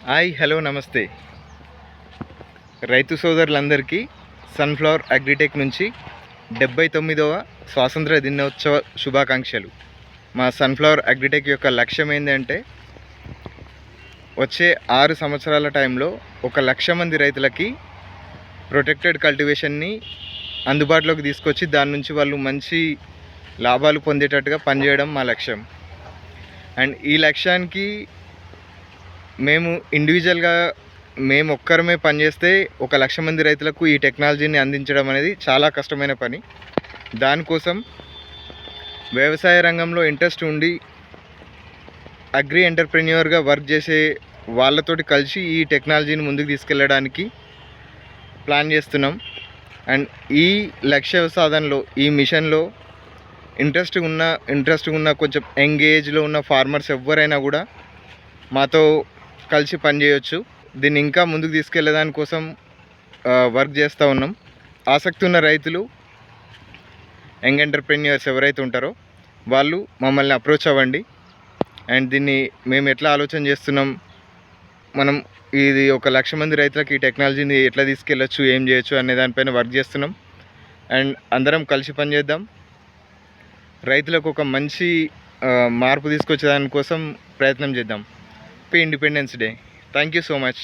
Hi hello నమస్తే రైతు సోదరులందరికీ సన్ఫ్లవర్ అగ్రిటెక్ నుంచి 79వ స్వాతంత్ర దినోత్సవ శుభాకాంక్షలు. మా సన్ఫ్లవర్ అగ్రిటెక్ యొక్క లక్ష్యం ఏంటంటే వచ్చే 6 సంవత్సరాల టైంలో 1,00,000 మంది రైతులకి ప్రొటెక్టెడ్ కల్టివేషన్ని అందుబాటులోకి తీసుకొచ్చి దాని నుంచి వాళ్ళు మంచి లాభాలు పొందేటట్టుగా పనిచేయడం మా లక్ష్యం. అండ్ ఈ లక్ష్యానికి మేము ఇండివిజువల్గా మేము ఒక్కరమే పనిచేస్తే 1,00,000 మంది రైతులకు ఈ టెక్నాలజీని అందించడం అనేది చాలా కష్టమైన పని. దానికోసం వ్యవసాయ రంగంలో ఇంట్రెస్ట్ ఉండి అగ్రి ఎంటర్ప్రెన్యూర్గా వర్క్ చేసే వాళ్ళతోటి కలిసి ఈ టెక్నాలజీని ముందుకు తీసుకెళ్ళడానికి ప్లాన్ చేస్తున్నాం. అండ్ ఈ లక్ష్య సాధనలో ఈ మిషన్లో ఇంట్రెస్ట్ ఉన్న కొంచెం ఎంగేజ్లో ఉన్న ఫార్మర్స్ ఎవరైనా కూడా మాతో కలిసి పనిచేయవచ్చు. దీన్ని ఇంకా ముందుకు తీసుకెళ్ళడానికి కోసం వర్క్ చేస్తూ ఉన్నాం. ఆసక్తి ఉన్న రైతులు యంగ్ ఎంటర్ప్రెన్యూర్స్ ఎవరైతే ఉంటారో వాళ్ళు మమ్మల్ని అప్రోచ్ అవ్వండి. అండ్ దీన్ని మేము ఎట్లా ఆలోచన చేస్తున్నాం, మనం ఇది 1,00,000 మంది రైతులకు ఈ టెక్నాలజీని ఎట్లా తీసుకెళ్ళచ్చు, ఏం చేయొచ్చు అనే దానిపైన వర్క్ చేస్తున్నాం. అండ్ అందరం కలిసి పనిచేద్దాం. రైతులకు ఒక మంచి మార్పు తీసుకొచ్చే దానికోసం ప్రయత్నం చేద్దాం. Happy independence day. Thank you so much.